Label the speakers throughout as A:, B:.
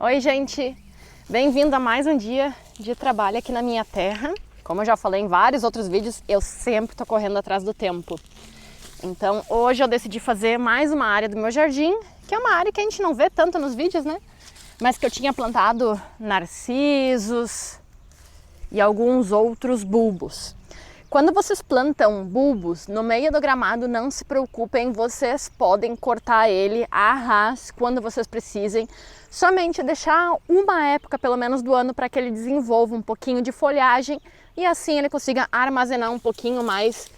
A: Oi, gente! Bem-vindo a mais um dia de trabalho aqui na minha terra. Como eu já falei em vários outros vídeos, eu sempre tô correndo atrás do tempo. Então, hoje eu decidi fazer mais uma área do meu jardim, que é uma área que a gente não vê tanto nos vídeos, né? Mas que eu tinha plantado narcisos e alguns outros bulbos. Quando vocês plantam bulbos no meio do gramado, não se preocupem, vocês podem cortar ele a ras quando vocês precisem. Somente deixar uma época, pelo menos do ano, para que ele desenvolva um pouquinho de folhagem e assim ele consiga armazenar um pouquinho mais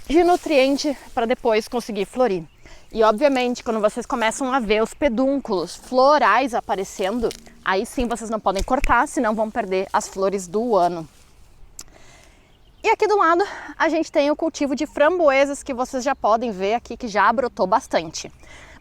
A: de nutriente para depois conseguir florir. E obviamente, quando vocês começam a ver os pedúnculos florais aparecendo, aí sim vocês não podem cortar, senão vão perder as flores do ano. E aqui do lado a gente tem o cultivo de framboesas, que vocês já podem ver aqui que já brotou bastante.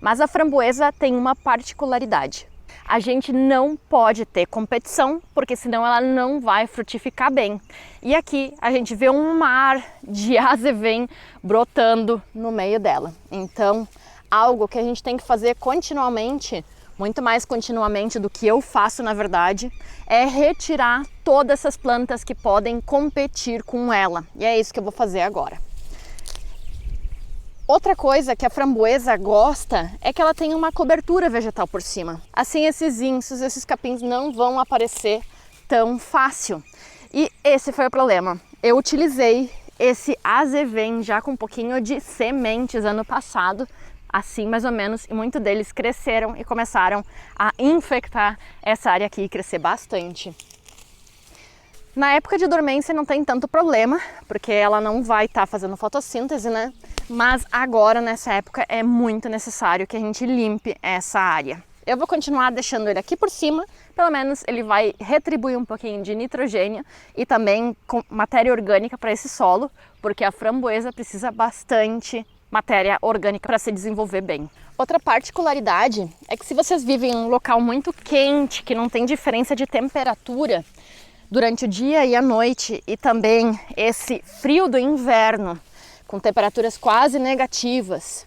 A: Mas a framboesa tem uma particularidade. A gente não pode ter competição, porque senão ela não vai frutificar bem. E aqui a gente vê um mar de azevém brotando no meio dela. Então, algo que a gente tem que fazer continuamente, muito mais continuamente do que eu faço na verdade, é retirar todas essas plantas que podem competir com ela. E é isso que eu vou fazer agora. Outra coisa que a framboesa gosta é que ela tem uma cobertura vegetal por cima. Assim esses insos, esses capins não vão aparecer tão fácil. E esse foi o problema. Eu utilizei esse azevém já com um pouquinho de sementes ano passado, assim mais ou menos, e muitos deles cresceram e começaram a infectar essa área aqui e crescer bastante. Na época de dormência não tem tanto problema, porque ela não vai estar fazendo fotossíntese, né? Mas agora, nessa época, é muito necessário que a gente limpe essa área. Eu vou continuar deixando ele aqui por cima, pelo menos ele vai retribuir um pouquinho de nitrogênio e também com matéria orgânica para esse solo, porque a framboesa precisa bastante matéria orgânica para se desenvolver bem. Outra particularidade é que se vocês vivem em um local muito quente, que não tem diferença de temperatura durante o dia e a noite, e também esse frio do inverno, com temperaturas quase negativas,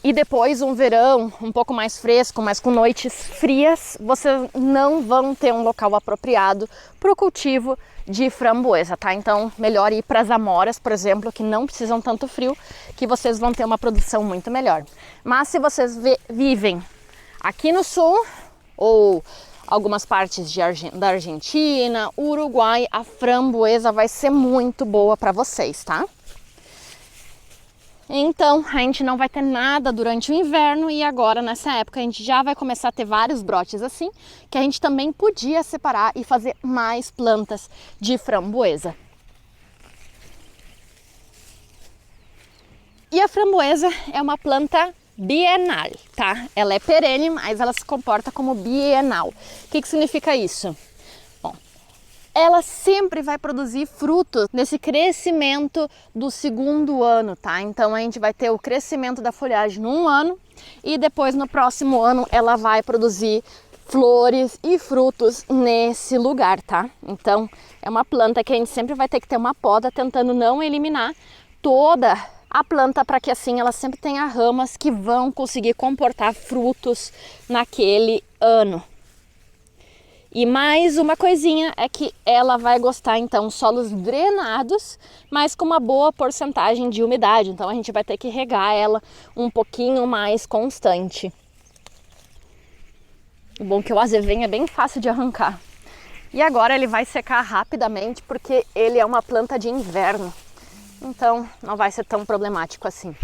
A: e depois um verão um pouco mais fresco, mas com noites frias, vocês não vão ter um local apropriado para o cultivo de framboesa, tá? Então, melhor ir para as amoras, por exemplo, que não precisam tanto frio, que vocês vão ter uma produção muito melhor. Mas se vocês vivem aqui no sul, ou algumas partes da Argentina, Uruguai, a framboesa vai ser muito boa para vocês, tá? Então, a gente não vai ter nada durante o inverno e agora, nessa época, a gente já vai começar a ter vários brotes assim, que a gente também podia separar e fazer mais plantas de framboesa. E a framboesa é uma planta bienal, tá? Ela é perene, mas ela se comporta como bienal. O que significa isso? Bom, ela sempre vai produzir frutos nesse crescimento do segundo ano, tá? Então a gente vai ter o crescimento da folhagem num ano e depois no próximo ano ela vai produzir flores e frutos nesse lugar, tá? Então é uma planta que a gente sempre vai ter que ter uma poda tentando não eliminar toda a planta, para que assim ela sempre tenha ramas que vão conseguir comportar frutos naquele ano. E mais uma coisinha é que ela vai gostar então solos drenados, mas com uma boa porcentagem de umidade, então a gente vai ter que regar ela um pouquinho mais constante. O bom é que o azevém é bem fácil de arrancar. E agora ele vai secar rapidamente porque ele é uma planta de inverno. Então não vai ser tão problemático assim.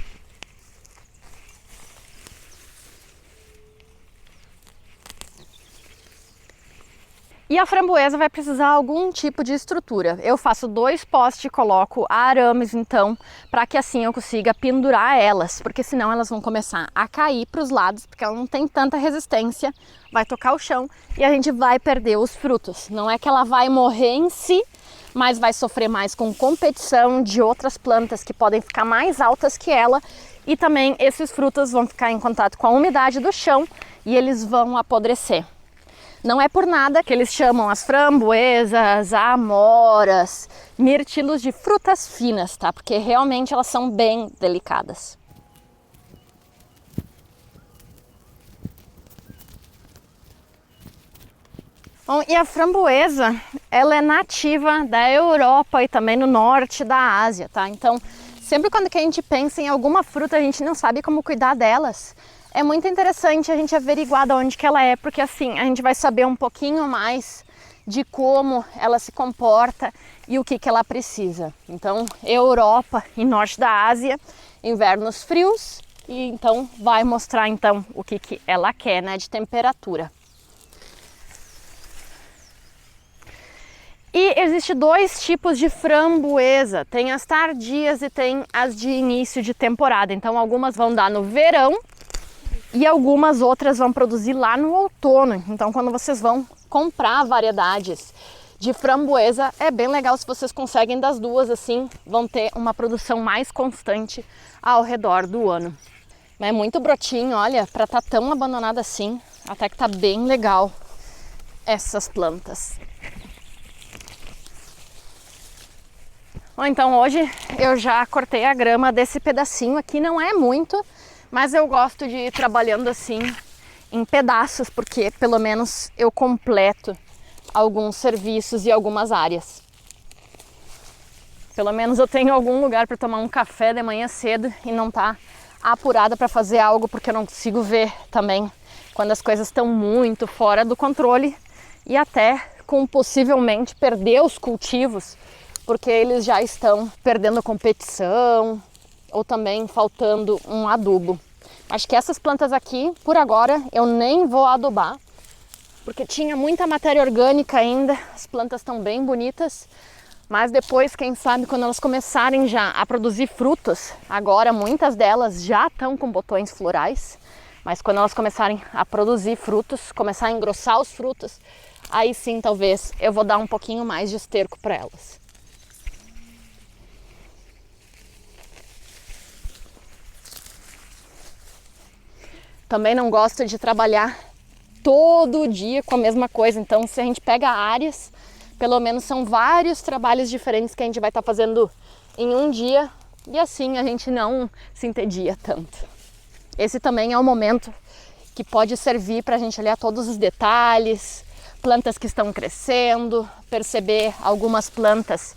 A: E a framboesa vai precisar de algum tipo de estrutura. Eu faço 2 postes e coloco arames então, para que assim eu consiga pendurar elas, porque senão elas vão começar a cair para os lados, porque ela não tem tanta resistência, vai tocar o chão e a gente vai perder os frutos. Não é que ela vai morrer em si, mas vai sofrer mais com competição de outras plantas que podem ficar mais altas que ela, e também esses frutos vão ficar em contato com a umidade do chão e eles vão apodrecer. Não é por nada que eles chamam as framboesas, amoras, mirtilos de frutas finas, tá? Porque realmente elas são bem delicadas. Bom, e a framboesa, ela é nativa da Europa e também no norte da Ásia, tá? Então, sempre quando que a gente pensa em alguma fruta, a gente não sabe como cuidar delas. É muito interessante a gente averiguar de onde que ela é, porque assim a gente vai saber um pouquinho mais de como ela se comporta e o que que ela precisa. Então, Europa e norte da Ásia, invernos frios, e então vai mostrar então o que que ela quer, né, de temperatura. E existe dois tipos de framboesa, tem as tardias e tem as de início de temporada. Então algumas vão dar no verão e algumas outras vão produzir lá no outono. Então quando vocês vão comprar variedades de framboesa, é bem legal se vocês conseguem das duas, assim vão ter uma produção mais constante ao redor do ano. É muito brotinho, olha, para estar tão abandonada assim, até que tá bem legal essas plantas. Bom, então hoje eu já cortei a grama desse pedacinho aqui, não é muito, mas eu gosto de ir trabalhando assim em pedaços, porque pelo menos eu completo alguns serviços e algumas áreas. Pelo menos eu tenho algum lugar para tomar um café de manhã cedo e não tá apurada para fazer algo, porque eu não consigo ver também quando as coisas estão muito fora do controle e até com possivelmente perder os cultivos, porque eles já estão perdendo a competição ou também faltando um adubo. Acho que essas plantas aqui, por agora, eu nem vou adubar, porque tinha muita matéria orgânica ainda, as plantas estão bem bonitas, mas depois, quem sabe, quando elas começarem já a produzir frutos, agora muitas delas já estão com botões florais, mas quando elas começarem a produzir frutos, começar a engrossar os frutos, aí sim talvez eu vou dar um pouquinho mais de esterco para elas. Também não gosto de trabalhar todo dia com a mesma coisa, então se a gente pega áreas, pelo menos são vários trabalhos diferentes que a gente vai estar fazendo em um dia e assim a gente não se entedia tanto. Esse também é um momento que pode servir para a gente olhar todos os detalhes, plantas que estão crescendo, perceber algumas plantas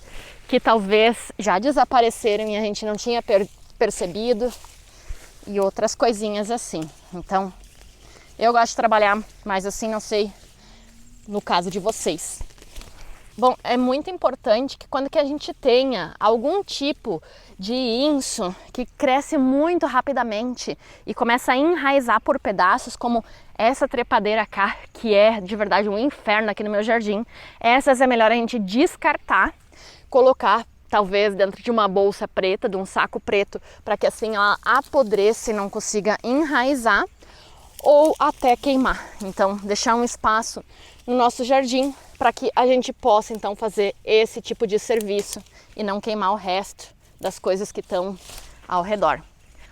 A: que talvez já desapareceram e a gente não tinha percebido. E outras coisinhas assim. Então, eu gosto de trabalhar, mas assim, não sei no caso de vocês. Bom, é muito importante que quando que a gente tenha algum tipo de inso que cresce muito rapidamente e começa a enraizar por pedaços, como essa trepadeira cá, que é de verdade um inferno aqui no meu jardim, essas é melhor a gente descartar, colocar talvez dentro de uma bolsa preta, de um saco preto, para que assim ela apodreça e não consiga enraizar ou até queimar. Então, deixar um espaço no nosso jardim para que a gente possa então fazer esse tipo de serviço e não queimar o resto das coisas que estão ao redor.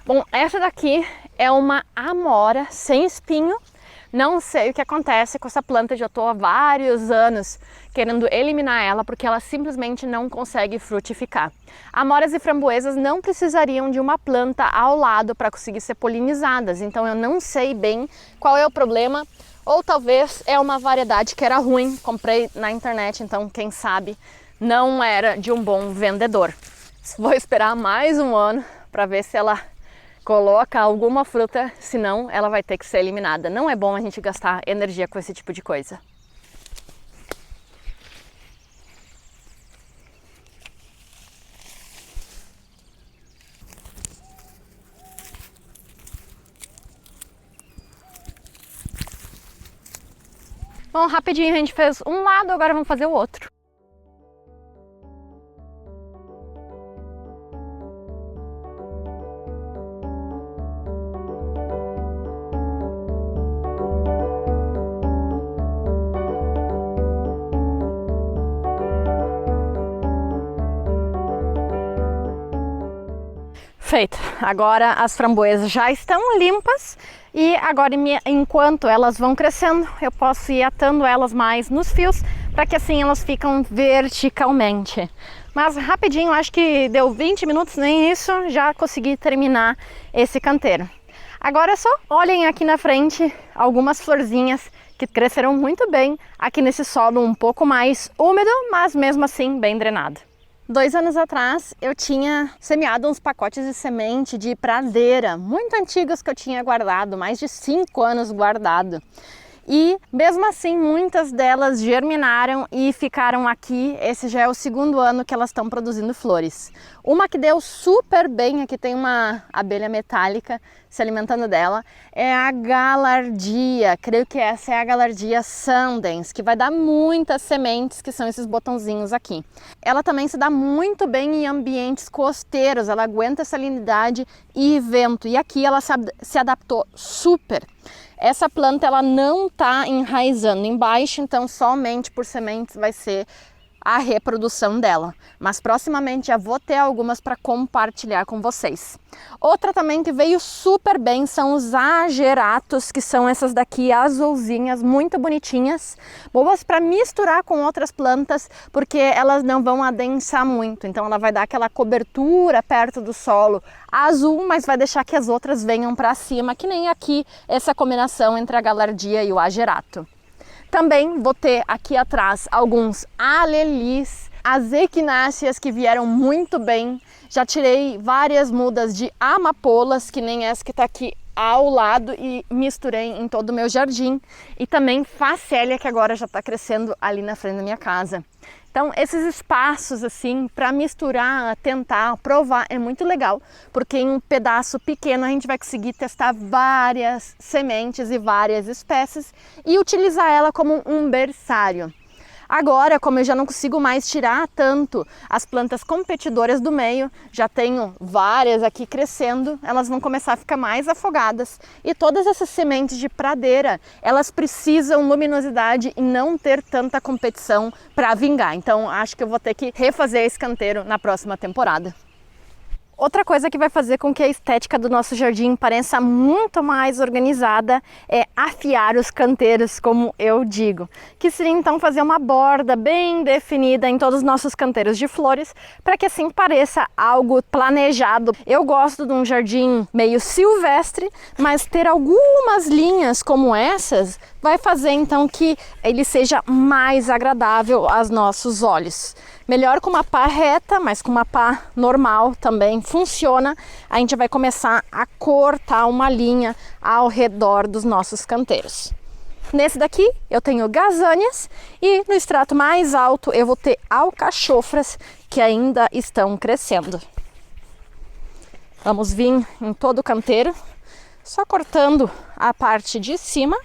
A: Bom, essa daqui é uma amora sem espinho. Não sei o que acontece com essa planta, já estou há vários anos querendo eliminar ela porque ela simplesmente não consegue frutificar. Amoras e framboesas não precisariam de uma planta ao lado para conseguir ser polinizadas, então eu não sei bem qual é o problema, ou talvez é uma variedade que era ruim, comprei na internet, então quem sabe não era de um bom vendedor. Vou esperar mais um ano para ver se ela coloca alguma fruta, senão ela vai ter que ser eliminada. Não é bom a gente gastar energia com esse tipo de coisa. Bom, rapidinho a gente fez um lado, agora vamos fazer o outro. Feito. Agora as framboesas já estão limpas e agora enquanto elas vão crescendo eu posso ir atando elas mais nos fios para que assim elas ficam verticalmente. Mas rapidinho, acho que deu 20 minutos, nem isso, já consegui terminar esse canteiro. Agora só olhem aqui na frente algumas florzinhas que cresceram muito bem aqui nesse solo um pouco mais úmido, mas mesmo assim bem drenado. 2 anos atrás eu tinha semeado uns pacotes de semente de pradeira muito antigos que eu tinha guardado, mais de 5 anos guardado. E mesmo assim muitas delas germinaram e ficaram aqui. Esse já é o 2º ano que elas estão produzindo flores. Uma que deu super bem, aqui tem uma abelha metálica se alimentando dela, é a galardia. Creio que essa é a galardia Sundance, que vai dar muitas sementes, que são esses botãozinhos aqui. Ela também se dá muito bem em ambientes costeiros, ela aguenta salinidade e vento, e aqui ela se adaptou super. Essa planta ela não está enraizando embaixo, então somente por sementes vai ser a reprodução dela. Mas proximamente já vou ter algumas para compartilhar com vocês. Outra também que veio super bem são os ageratos, que são essas daqui azulzinhas, muito bonitinhas. Boas para misturar com outras plantas, porque elas não vão adensar muito. Então ela vai dar aquela cobertura perto do solo azul, mas vai deixar que as outras venham para cima, que nem aqui essa combinação entre a galardia e o agerato. Também vou ter aqui atrás alguns alelis, as equináceas que vieram muito bem. Já tirei várias mudas de amapolas, que nem essa que está aqui ao lado, e misturei em todo o meu jardim. E também facélia, que agora já está crescendo ali na frente da minha casa. Então esses espaços assim para misturar, tentar, provar é muito legal, porque em um pedaço pequeno a gente vai conseguir testar várias sementes e várias espécies e utilizar ela como um berçário. Agora, como eu já não consigo mais tirar tanto as plantas competidoras do meio, já tenho várias aqui crescendo, elas vão começar a ficar mais afogadas. E todas essas sementes de pradeira, elas precisam luminosidade e não ter tanta competição para vingar. Então, acho que eu vou ter que refazer esse canteiro na próxima temporada. Outra coisa que vai fazer com que a estética do nosso jardim pareça muito mais organizada é afiar os canteiros, como eu digo. Que seria então fazer uma borda bem definida em todos os nossos canteiros de flores, para que assim pareça algo planejado. Eu gosto de um jardim meio silvestre, mas ter algumas linhas como essas vai fazer então que ele seja mais agradável aos nossos olhos. Melhor com uma pá reta, mas com uma pá normal também funciona. A gente vai começar a cortar uma linha ao redor dos nossos canteiros. Nesse daqui eu tenho gazâneas e no extrato mais alto eu vou ter alcachofras que ainda estão crescendo. Vamos vir em todo o canteiro, só cortando a parte de cima.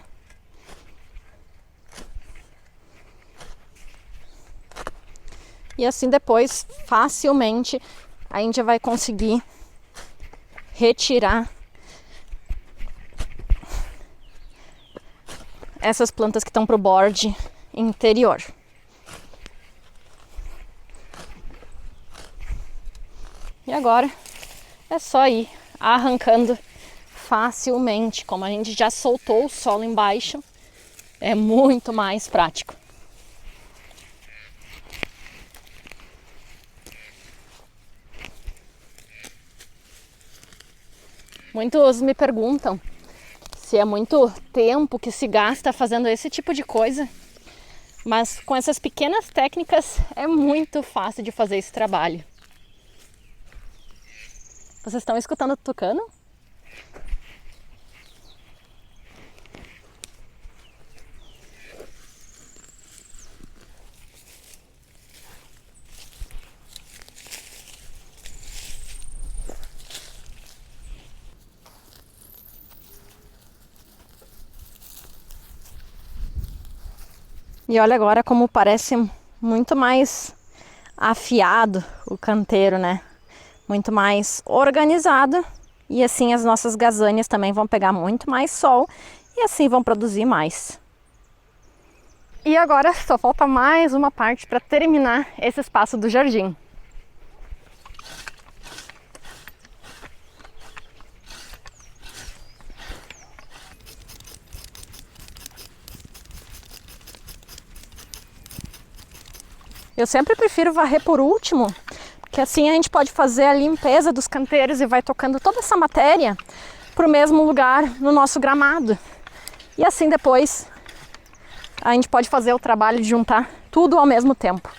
A: E assim depois, facilmente, a gente vai conseguir retirar essas plantas que estão para o borde interior. E agora é só ir arrancando facilmente. Como a gente já soltou o solo embaixo, é muito mais prático. Muitos me perguntam se é muito tempo que se gasta fazendo esse tipo de coisa, mas com essas pequenas técnicas é muito fácil de fazer esse trabalho. Vocês estão escutando o tucano? E olha agora como parece muito mais afiado o canteiro, né? Muito mais organizado. E assim as nossas gazâneas também vão pegar muito mais sol e assim vão produzir mais. E agora só falta mais uma parte para terminar esse espaço do jardim. Eu sempre prefiro varrer por último, porque assim a gente pode fazer a limpeza dos canteiros e vai tocando toda essa matéria para o mesmo lugar no nosso gramado. E assim depois a gente pode fazer o trabalho de juntar tudo ao mesmo tempo.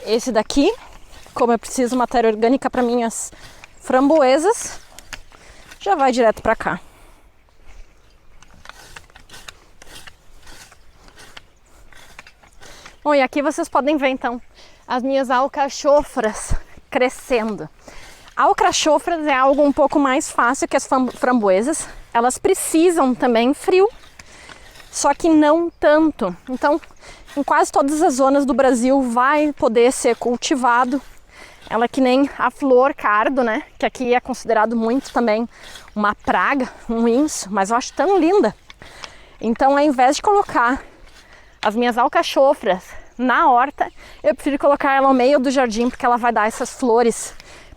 A: Esse daqui, como eu preciso matéria orgânica para minhas framboesas, já vai direto para cá. Bom, e aqui vocês podem ver então as minhas alcachofras crescendo. Alcachofras é algo um pouco mais fácil que as framboesas. Elas precisam também frio, só que não tanto. Então, em quase todas as zonas do Brasil vai poder ser cultivado. Ela é que nem a flor cardo, né? Que aqui é considerado muito também uma praga, um inso, mas eu acho tão linda. Então, ao invés de colocar as minhas alcachofras na horta, eu prefiro colocar ela ao meio do jardim, porque ela vai dar essas flores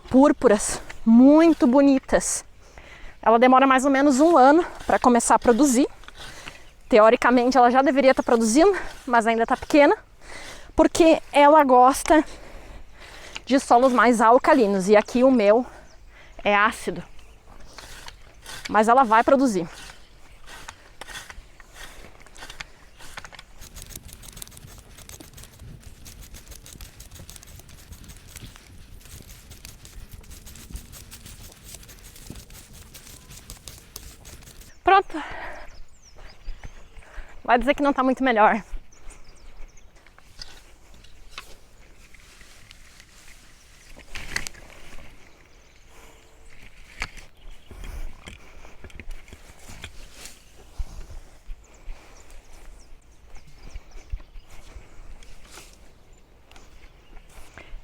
A: púrpuras muito bonitas. Ela demora mais ou menos 1 ano para começar a produzir. Teoricamente ela já deveria estar produzindo, mas ainda está pequena, porque ela gosta de solos mais alcalinos, e aqui o meu é ácido, mas ela vai produzir. Pronto. Vai dizer que não está muito melhor.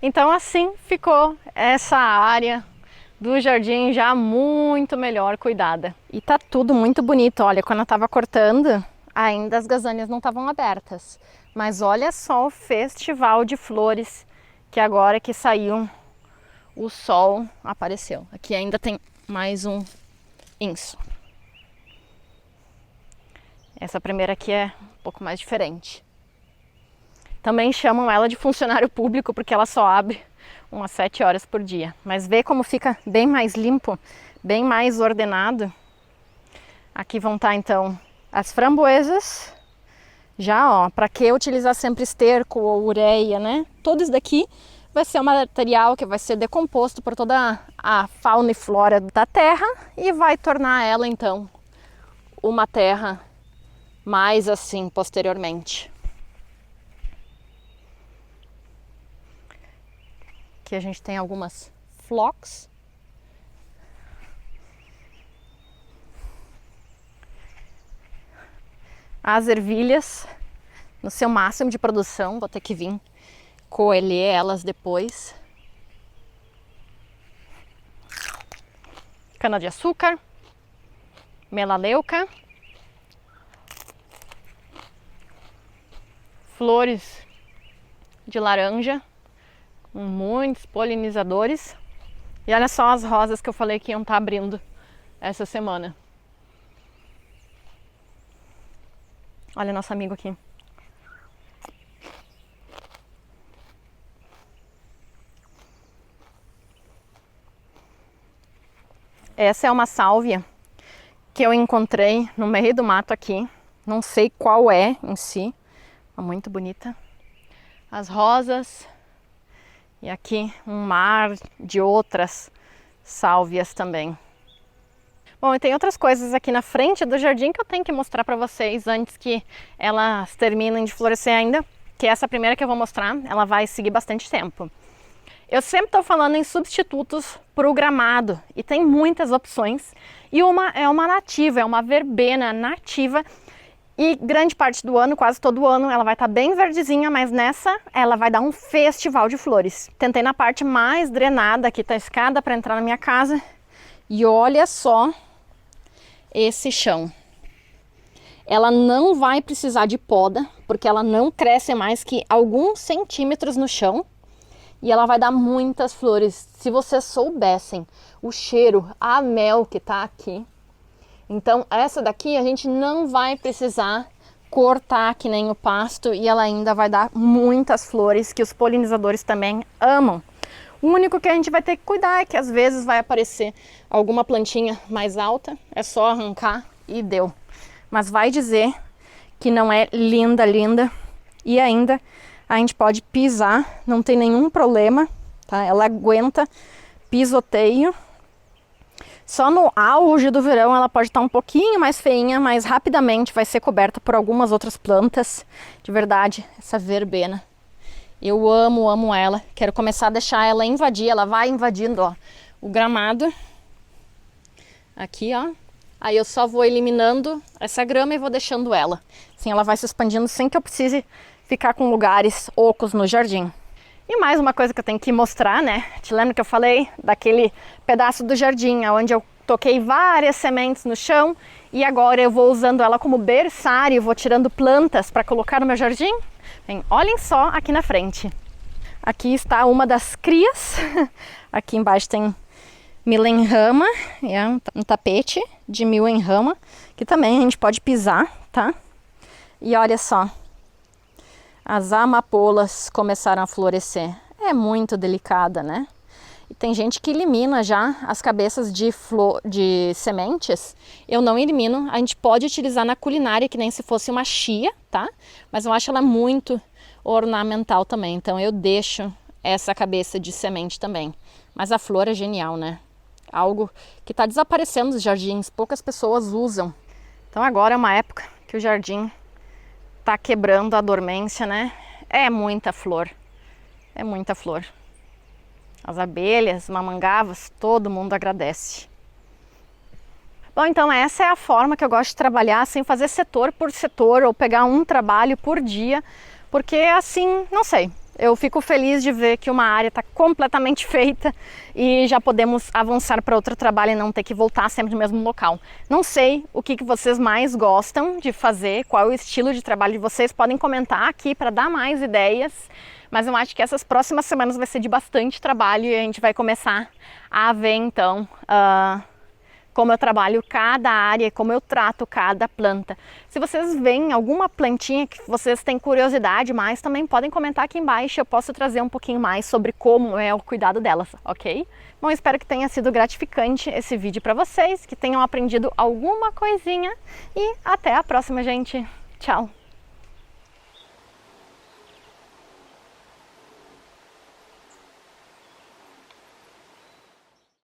A: Então assim ficou essa área do jardim já muito melhor cuidada. E tá tudo muito bonito. Olha, quando eu tava cortando, ainda as gazanias não estavam abertas. Mas olha só o festival de flores que agora que saiu o sol apareceu. Aqui ainda tem mais um inso. Essa primeira aqui é um pouco mais diferente. Também chamam ela de funcionário público porque ela só abre umas 7 horas por dia. Mas vê como fica bem mais limpo, bem mais ordenado. Aqui vão estar então as framboesas. Já, ó, para que utilizar sempre esterco ou ureia, né? Todo isso daqui vai ser um material que vai ser decomposto por toda a fauna e flora da terra e vai tornar ela então uma terra mais assim posteriormente. Aqui a gente tem algumas phlox. As ervilhas no seu máximo de produção, vou ter que vir colher elas depois. Cana de açúcar, melaleuca, flores de laranja, com muitos polinizadores. E olha só as rosas que eu falei que iam estar abrindo essa semana. Olha nosso amigo aqui. Essa é uma sálvia que eu encontrei no meio do mato aqui. Não sei qual é em si. É muito bonita. As rosas. E aqui um mar de outras sálvias também. Bom, e tem outras coisas aqui na frente do jardim que eu tenho que mostrar para vocês antes que elas terminem de florescer ainda. Que essa primeira que eu vou mostrar, ela vai seguir bastante tempo. Eu sempre estou falando em substitutos para o gramado e tem muitas opções. E uma é uma nativa, é uma verbena nativa. E grande parte do ano, quase todo ano, ela vai estar bem verdezinha, mas nessa ela vai dar um festival de flores. Tentei na parte mais drenada, aqui tá a escada para entrar na minha casa. E olha só esse chão. Ela não vai precisar de poda, porque ela não cresce mais que alguns centímetros no chão. E ela vai dar muitas flores. Se vocês soubessem o cheiro a mel que tá aqui. Então essa daqui a gente não vai precisar cortar que nem o pasto e ela ainda vai dar muitas flores que os polinizadores também amam. O único que a gente vai ter que cuidar é que às vezes vai aparecer alguma plantinha mais alta, é só arrancar e deu. Mas vai dizer que não é linda, linda, e ainda a gente pode pisar, não tem nenhum problema, tá? Ela aguenta pisoteio. Só no auge do verão ela pode estar um pouquinho mais feinha, mas rapidamente vai ser coberta por algumas outras plantas. De verdade, essa verbena, eu amo, amo ela. Quero começar a deixar ela invadir, ela vai invadindo, ó, o gramado. Aqui, ó. Aí eu só vou eliminando essa grama e vou deixando ela. Assim ela vai se expandindo sem que eu precise ficar com lugares ocos no jardim. E mais uma coisa que eu tenho que mostrar, né? Te lembra que eu falei daquele pedaço do jardim onde eu toquei várias sementes no chão e agora eu vou usando ela como berçário, vou tirando plantas para colocar no meu jardim? Bem, olhem só aqui na frente. Aqui está uma das crias. Aqui embaixo tem mil em rama, é um tapete de mil em rama, que também a gente pode pisar, tá? E olha só. As amapolas começaram a florescer. É muito delicada, né? E tem gente que elimina já as cabeças de sementes. Eu não elimino. A gente pode utilizar na culinária, que nem se fosse uma chia, tá? Mas eu acho ela muito ornamental também. Então eu deixo essa cabeça de semente também. Mas a flor é genial, né? Algo que está desaparecendo dos jardins. Poucas pessoas usam. Então agora é uma época que o jardim tá quebrando a dormência, né? É muita flor, é muita flor. As abelhas, mamangavas, todo mundo agradece. Bom, então essa é a forma que eu gosto de trabalhar, sem fazer setor por setor ou pegar um trabalho por dia, porque assim, não sei, eu fico feliz de ver que uma área está completamente feita e já podemos avançar para outro trabalho e não ter que voltar sempre no mesmo local. Não sei o que vocês mais gostam de fazer, qual é o estilo de trabalho de vocês, podem comentar aqui para dar mais ideias, mas eu acho que essas próximas semanas vai ser de bastante trabalho e a gente vai começar a ver então como eu trabalho cada área, como eu trato cada planta. Se vocês veem alguma plantinha que vocês têm curiosidade mais, também podem comentar aqui embaixo, eu posso trazer um pouquinho mais sobre como é o cuidado delas, ok? Bom, espero que tenha sido gratificante esse vídeo para vocês, que tenham aprendido alguma coisinha e até a próxima, gente. Tchau!